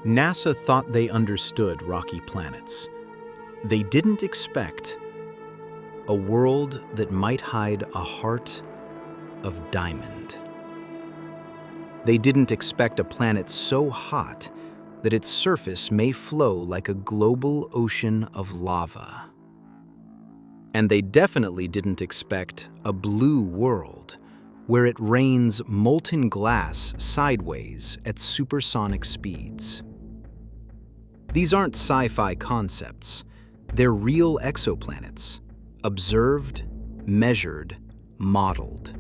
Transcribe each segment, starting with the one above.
NASA thought they understood rocky planets. They didn't expect a world that might hide a heart of diamond. They didn't expect a planet so hot that its surface may flow like a global ocean of lava. And they definitely didn't expect a blue world where it rains molten glass sideways at supersonic speeds. These aren't sci-fi concepts. They're real exoplanets, observed, measured, modeled,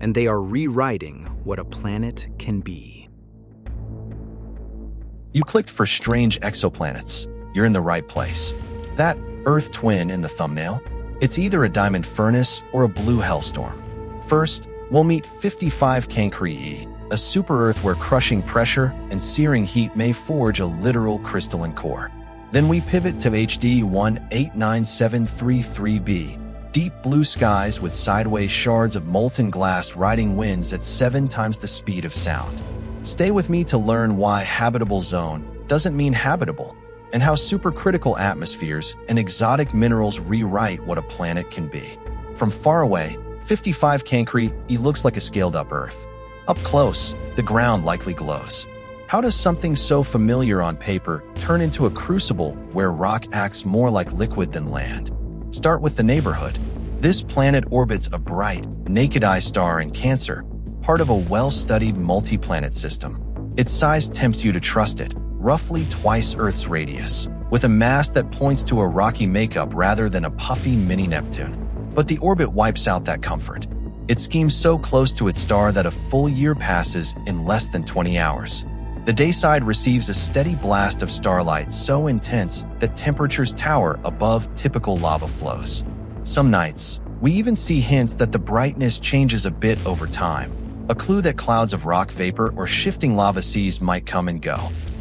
and they are rewriting what a planet can be. You clicked for strange exoplanets. You're in the right place. That Earth twin in the thumbnail? It's either a diamond furnace or a blue hellstorm. First, we'll meet 55 Cancri, a super-Earth where crushing pressure and searing heat may forge a literal crystalline core. Then we pivot to HD 189733b, deep blue skies with sideways shards of molten glass riding winds at 7 times the speed of sound. Stay with me to learn why habitable zone doesn't mean habitable, and how supercritical atmospheres and exotic minerals rewrite what a planet can be. From far away, 55 Cancri looks like a scaled-up Earth. Up close, the ground likely glows. How does something so familiar on paper turn into a crucible where rock acts more like liquid than land? Start with the neighborhood. This planet orbits a bright, naked-eye star in Cancer, part of a well-studied multi-planet system. Its size tempts you to trust it, roughly twice Earth's radius, with a mass that points to a rocky makeup rather than a puffy mini-Neptune. But the orbit wipes out that comfort. It schemes so close to its star that a full year passes in less than 20 hours. The dayside receives a steady blast of starlight so intense that temperatures tower above typical lava flows. Some nights, we even see hints that the brightness changes a bit over time, a clue that clouds of rock vapor or shifting lava seas might come and go.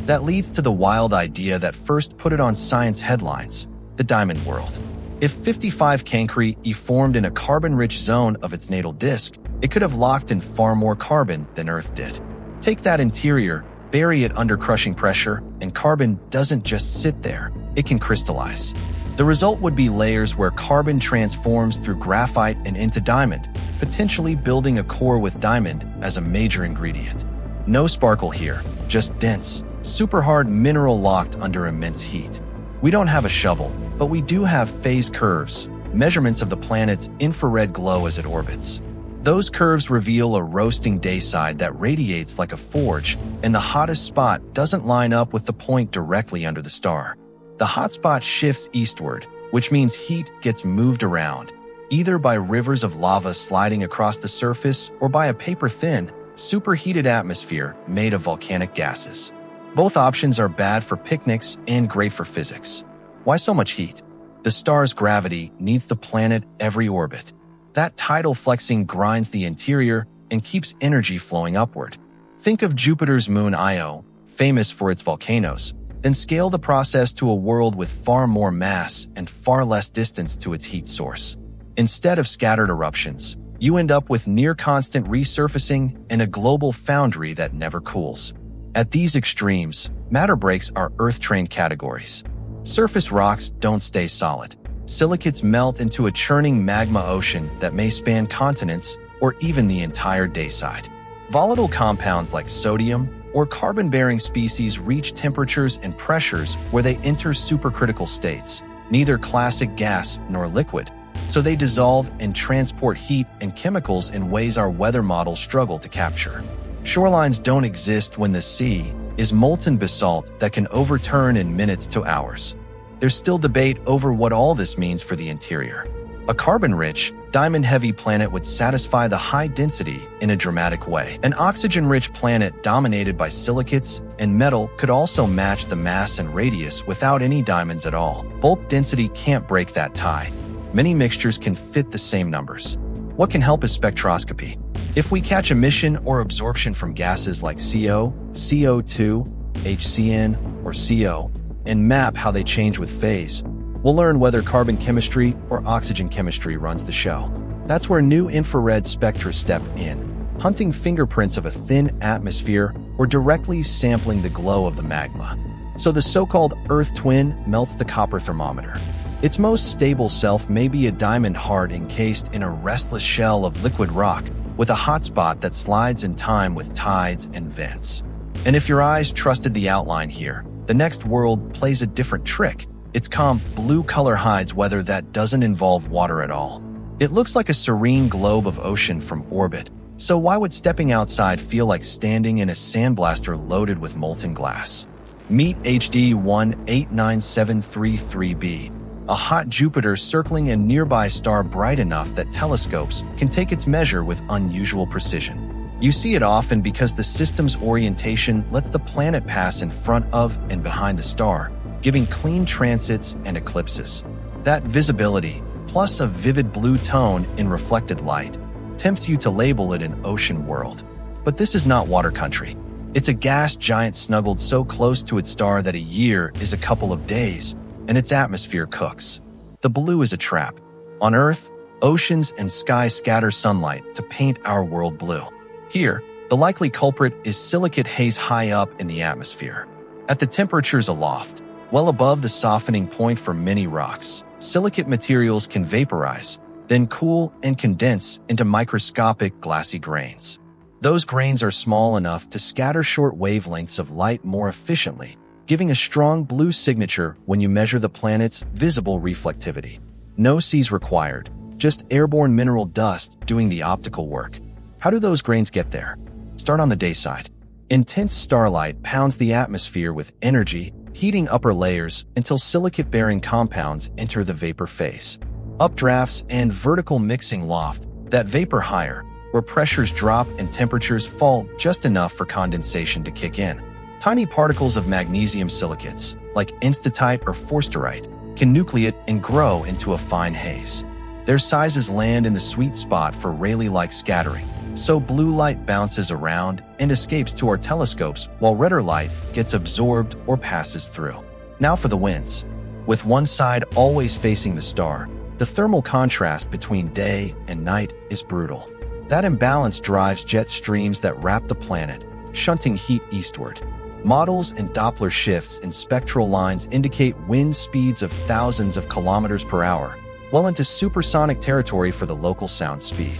That leads to the wild idea that first put it on science headlines, the diamond world. If 55 Cancri formed in a carbon-rich zone of its natal disk, it could have locked in far more carbon than Earth did. Take that interior, bury it under crushing pressure, and carbon doesn't just sit there, it can crystallize. The result would be layers where carbon transforms through graphite and into diamond, potentially building a core with diamond as a major ingredient. No sparkle here, just dense, super hard mineral locked under immense heat. We don't have a shovel, but we do have phase curves, measurements of the planet's infrared glow as it orbits. Those curves reveal a roasting dayside that radiates like a forge, and the hottest spot doesn't line up with the point directly under the star. The hot spot shifts eastward, which means heat gets moved around, either by rivers of lava sliding across the surface or by a paper-thin, superheated atmosphere made of volcanic gases. Both options are bad for picnics and great for physics. Why so much heat? The star's gravity needs the planet every orbit. That tidal flexing grinds the interior and keeps energy flowing upward. Think of Jupiter's moon Io, famous for its volcanoes, then scale the process to a world with far more mass and far less distance to its heat source. Instead of scattered eruptions, you end up with near-constant resurfacing and a global foundry that never cools. At these extremes, matter breaks are Earth-trained categories. Surface rocks don't stay solid. Silicates melt into a churning magma ocean that may span continents or even the entire dayside. Volatile compounds like sodium or carbon-bearing species reach temperatures and pressures where they enter supercritical states, neither classic gas nor liquid, so they dissolve and transport heat and chemicals in ways our weather models struggle to capture. Shorelines don't exist when the sea is molten basalt that can overturn in minutes to hours. There's still debate over what all this means for the interior. A carbon-rich, diamond-heavy planet would satisfy the high density in a dramatic way. An oxygen-rich planet dominated by silicates and metal could also match the mass and radius without any diamonds at all. Bulk density can't break that tie. Many mixtures can fit the same numbers. What can help is spectroscopy. If we catch emission or absorption from gases like CO, CO2, HCN, or CO, and map how they change with phase, we'll learn whether carbon chemistry or oxygen chemistry runs the show. That's where new infrared spectra step in. hunting fingerprints of a thin atmosphere or directly sampling the glow of the magma. So the so-called Earth twin melts the copper thermometer. Its most stable self may be a diamond heart encased in a restless shell of liquid rock with a hotspot that slides in time with tides and vents. And if your eyes trusted the outline here, the next world plays a different trick. Its calm blue color hides weather that doesn't involve water at all. It looks like a serene globe of ocean from orbit, so why would stepping outside feel like standing in a sandblaster loaded with molten glass? Meet HD 189733b, a hot Jupiter circling a nearby star bright enough that telescopes can take its measure with unusual precision. You see it often because the system's orientation lets the planet pass in front of and behind the star, giving clean transits and eclipses. That visibility, plus a vivid blue tone in reflected light, tempts you to label it an ocean world. But this is not water country. It's a gas giant snuggled so close to its star that a year is a couple of days, and its atmosphere cooks. The blue is a trap. On Earth, oceans and sky scatter sunlight to paint our world blue. Here, the likely culprit is silicate haze high up in the atmosphere. At the temperatures aloft, well above the softening point for many rocks, silicate materials can vaporize, then cool and condense into microscopic glassy grains. Those grains are small enough to scatter short wavelengths of light more efficiently, giving a strong blue signature when you measure the planet's visible reflectivity. No seas required, just airborne mineral dust doing the optical work. How do those grains get there? Start on the day side. Intense starlight pounds the atmosphere with energy, heating upper layers until silicate-bearing compounds enter the vapor phase. Updrafts and vertical mixing loft that vapor higher, where pressures drop and temperatures fall just enough for condensation to kick in. Tiny particles of magnesium silicates, like instatite or forsterite, can nucleate and grow into a fine haze. Their sizes land in the sweet spot for Rayleigh-like scattering, so blue light bounces around and escapes to our telescopes while redder light gets absorbed or passes through. Now for the winds. With one side always facing the star, the thermal contrast between day and night is brutal. That imbalance drives jet streams that wrap the planet, shunting heat eastward. Models and Doppler shifts in spectral lines indicate wind speeds of thousands of kilometers per hour, well into supersonic territory for the local sound speed.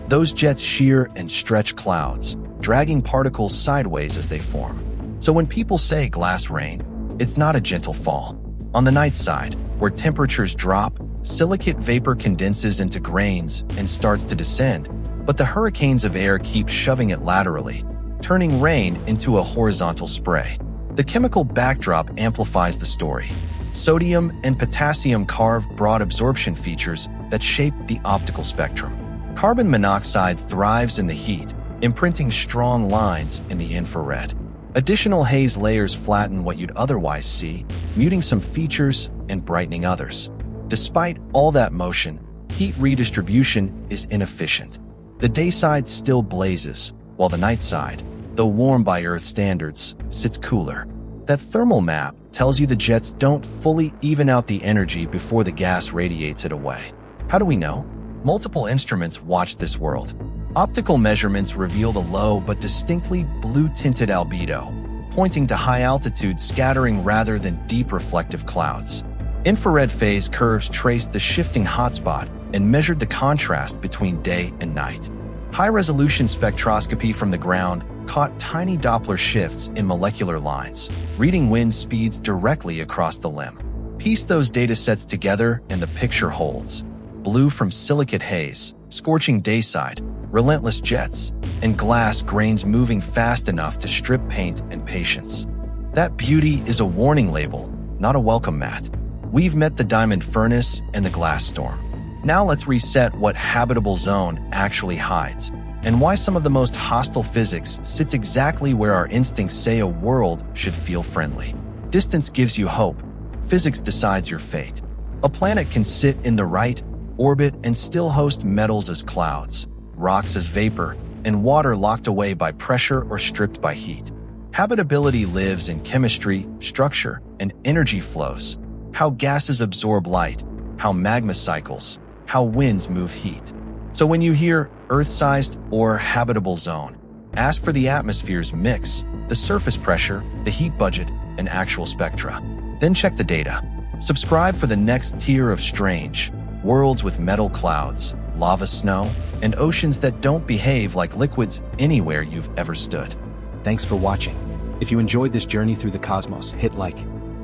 Those jets shear and stretch clouds, dragging particles sideways as they form. So when people say glass rain, it's not a gentle fall. On the night side, where temperatures drop, silicate vapor condenses into grains and starts to descend, but the hurricanes of air keep shoving it laterally, turning rain into a horizontal spray. The chemical backdrop amplifies the story. Sodium and potassium carve broad absorption features that shape the optical spectrum. Carbon monoxide thrives in the heat, imprinting strong lines in the infrared. Additional haze layers flatten what you'd otherwise see, muting some features and brightening others. Despite all that motion, heat redistribution is inefficient. The day side still blazes, while the night side, though warm by Earth standards, sits cooler. That thermal map tells you the jets don't fully even out the energy before the gas radiates it away. How do we know? Multiple instruments watch this world. Optical measurements revealed a low but distinctly blue-tinted albedo, pointing to high-altitude scattering rather than deep reflective clouds. Infrared phase curves traced the shifting hotspot and measured the contrast between day and night. High-resolution spectroscopy from the ground caught tiny Doppler shifts in molecular lines, reading wind speeds directly across the limb. Piece those datasets together and the picture holds. Blue from silicate haze, scorching dayside, relentless jets, and glass grains moving fast enough to strip paint and patience. That beauty is a warning label, not a welcome mat. We've met the diamond furnace and the glass storm. Now let's reset what habitable zone actually hides, and why some of the most hostile physics sits exactly where our instincts say a world should feel friendly. Distance gives you hope. Physics decides your fate. A planet can sit in the right orbit and still host metals as clouds, rocks as vapor, and water locked away by pressure or stripped by heat. Habitability lives in chemistry, structure, and energy flows. How gases absorb light, how magma cycles, how winds move heat. So when you hear Earth-sized or habitable zone, ask for the atmosphere's mix, the surface pressure, the heat budget, and actual spectra. Then check the data. Subscribe for the next tier of strange worlds with metal clouds, lava snow, and oceans that don't behave like liquids anywhere you've ever stood. Thanks for watching. If you enjoyed this journey through the cosmos, hit like,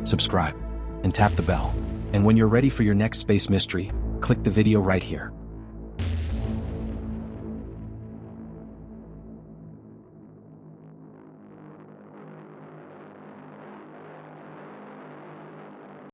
subscribe, and tap the bell. And when you're ready for your next space mystery, click the video right here.